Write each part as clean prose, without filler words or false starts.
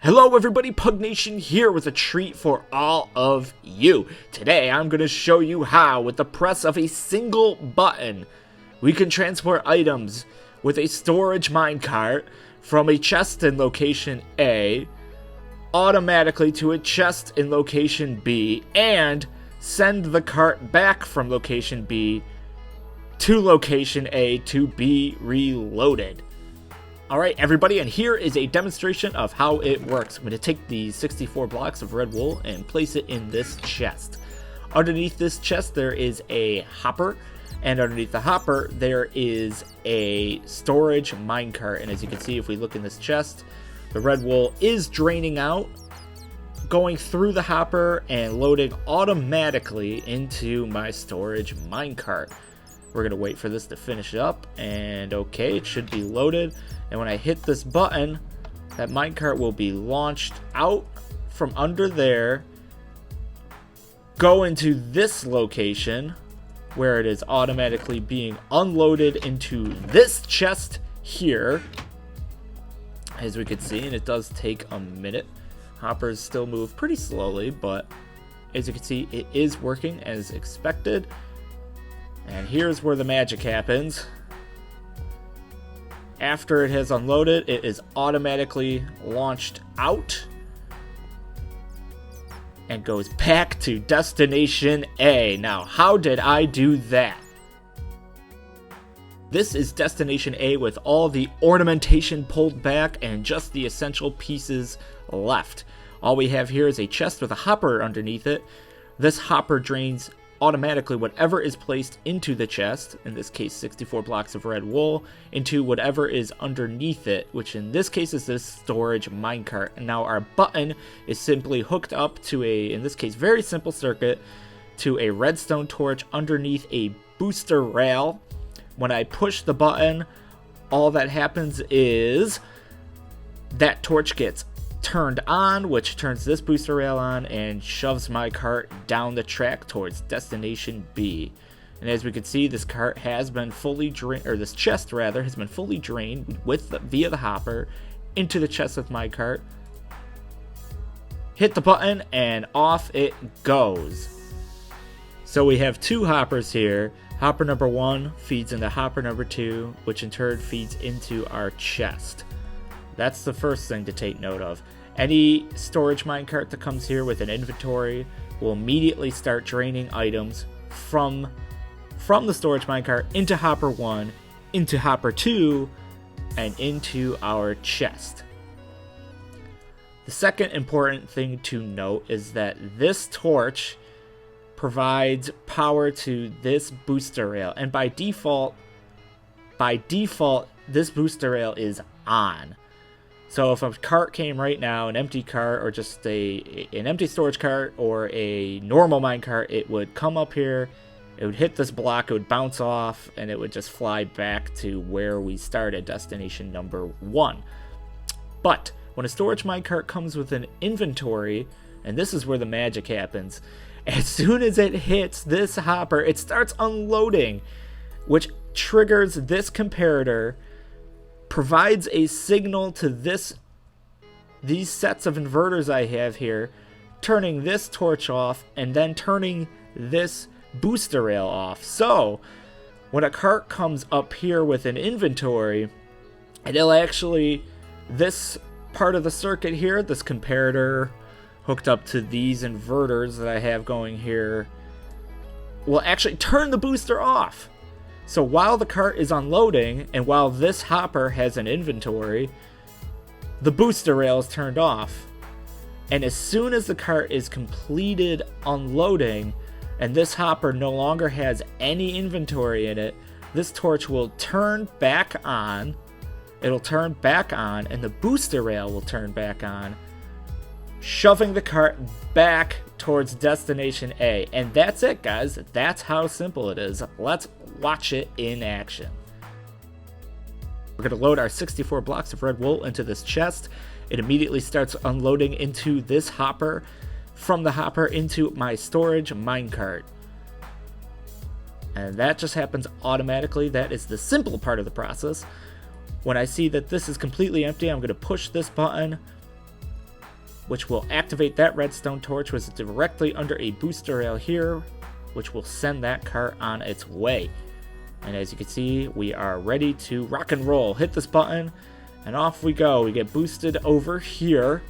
Hello everybody, Pug Nation here with a treat for all of you. Today I'm going to show you how, with the press of a single button, we can transport items with a storage minecart from a chest in location A automatically to a chest in location B and send the cart back from location B to location A to be reloaded. Alright everybody, and here is a demonstration of how it works. I'm going to take these 64 blocks of red wool and place it in this chest. Underneath this chest there is a hopper, and underneath the hopper there is a storage minecart. And as you can see, if we look in this chest, the red wool is draining out, going through the hopper and loading automatically into my storage minecart. We're going to wait for this to finish up, and okay, it should be loaded. And when I hit this button, that minecart will be launched out from under there, go into this location where it is automatically being unloaded into this chest here, as we can see, and it does take a minute. Hoppers still move pretty slowly, but as you can see, it is working as expected. And here's where the magic happens. After it has unloaded, it is automatically launched out and goes back to destination A. Now, how did I do that? This is destination A with all the ornamentation pulled back and just the essential pieces left. All we have here is a chest with a hopper underneath it. This hopper drains automatically whatever is placed into the chest, in this case 64 blocks of red wool, into whatever is underneath it, which in this case is this storage minecart. And now our button is simply hooked up to a, in this case, very simple circuit, to a redstone torch underneath a booster rail. When I push the button, all that happens is that torch gets turned on, which turns this booster rail on and shoves my cart down the track towards destination B. And as we can see, this cart has been fully drained, or this chest rather, has been fully drained via the hopper into the chest with my cart. Hit the button and off it goes. So we have two hoppers here. Hopper number 1 feeds into hopper number 2, which in turn feeds into our chest. That's the first thing to take note of. Any storage minecart that comes here with an inventory will immediately start draining items from the storage minecart into hopper 1, into hopper 2, and into our chest. The second important thing to note is that this torch provides power to this booster rail, and by default this booster rail is on. So if a cart came right now, an empty cart or just an empty storage cart or a normal minecart, it would come up here, it would hit this block, it would bounce off, and it would just fly back to where we started, destination number 1. But when a storage minecart comes with an inventory, and this is where the magic happens, as soon as it hits this hopper, it starts unloading, which triggers this comparator, provides a signal to these sets of inverters I have here, turning this torch off and then turning this booster rail off. So when a cart comes up here with an inventory, it'll actually, this part of the circuit here, this comparator hooked up to these inverters that I have going here, will actually turn the booster off. So while the cart is unloading, and while this hopper has an inventory, the booster rail is turned off. And as soon as the cart is completed unloading, and this hopper no longer has any inventory in it, this torch will turn back on. It'll turn back on, and the booster rail will turn back on, shoving the cart back towards destination A. And that's it, guys. That's how simple it is. Let's watch it in action. We're going to load our 64 blocks of red wool into this chest. It immediately starts unloading into this hopper, from the hopper into my storage minecart. And that just happens automatically. That is the simple part of the process. When I see that this is completely empty, I'm going to push this button, which will activate that redstone torch, which is directly under a booster rail here, which will send that cart on its way. And as you can see, we are ready to rock and roll. Hit this button, and off we go. We get boosted over here.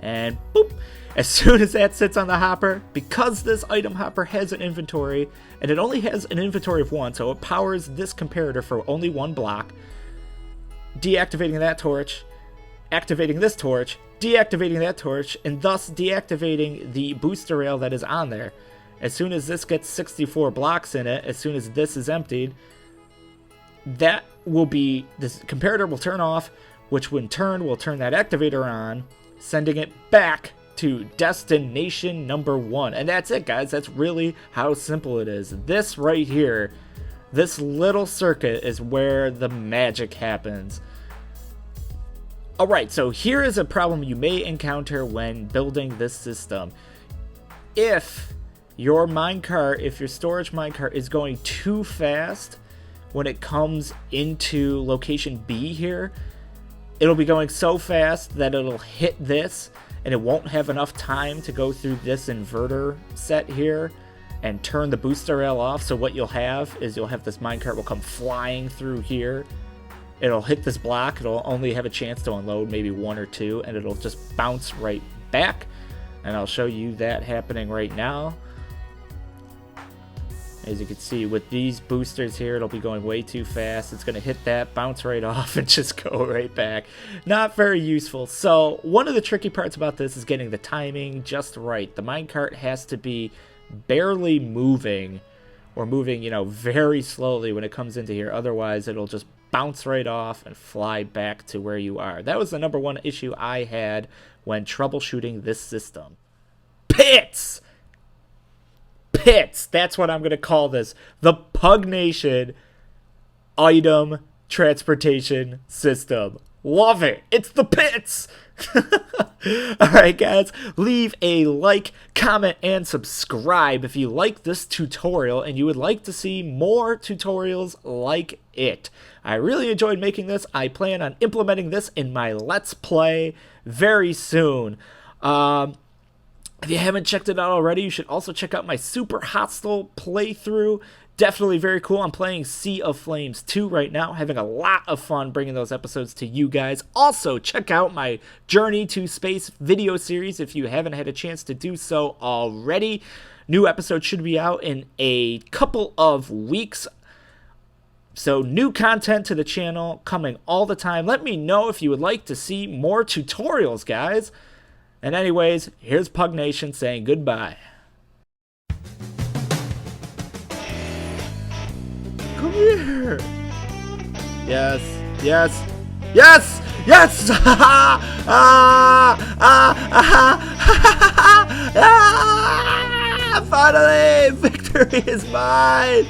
And boop! As soon as that sits on the hopper, because this item hopper has an inventory, and it only has an inventory of 1, so it powers this comparator for only 1 block, deactivating that torch, activating this torch, deactivating that torch, and thus deactivating the booster rail that is on there. As soon as this gets 64 blocks in it, as soon as this is emptied, this comparator will turn off, which in turn will turn that activator on, sending it back to destination number 1. And that's it, guys. That's really how simple it is. This right here, this little circuit is where the magic happens. Alright, so here is a problem you may encounter when building this system. If your storage minecart is going too fast when it comes into location B here, it'll be going so fast that it'll hit this, and it won't have enough time to go through this inverter set here and turn the booster rail off. So what you'll have is this minecart will come flying through here. It'll hit this block. It'll only have a chance to unload maybe 1 or 2, and it'll just bounce right back. And I'll show you that happening right now. As you can see, with these boosters here, it'll be going way too fast. It's going to hit that, bounce right off, and just go right back. Not very useful. So one of the tricky parts about this is getting the timing just right. The minecart has to be barely moving, or moving, very slowly when it comes into here. Otherwise, it'll just bounce right off and fly back to where you are. That was the number 1 issue I had when troubleshooting this system. Pits! Pits, that's what I'm going to call this. The Pug Nation item transportation system. Love it. It's the pits. Alright, guys, leave a like, comment, and subscribe if you like this tutorial and you would like to see more tutorials like it. I really enjoyed making this. I plan on implementing this in my Let's Play very soon. If you haven't checked it out already, you should also check out my Super Hostile playthrough. Definitely very cool. I'm playing Sea of Flames 2 right now, having a lot of fun bringing those episodes to you guys. Also, check out my Journey to Space video series if you haven't had a chance to do so already. New episodes should be out in a couple of weeks. So new content to the channel coming all the time. Let me know if you would like to see more tutorials, guys. And anyways, here's Pug Nation saying goodbye. Come here. Yes, yes, yes, yes! Finally, victory is mine!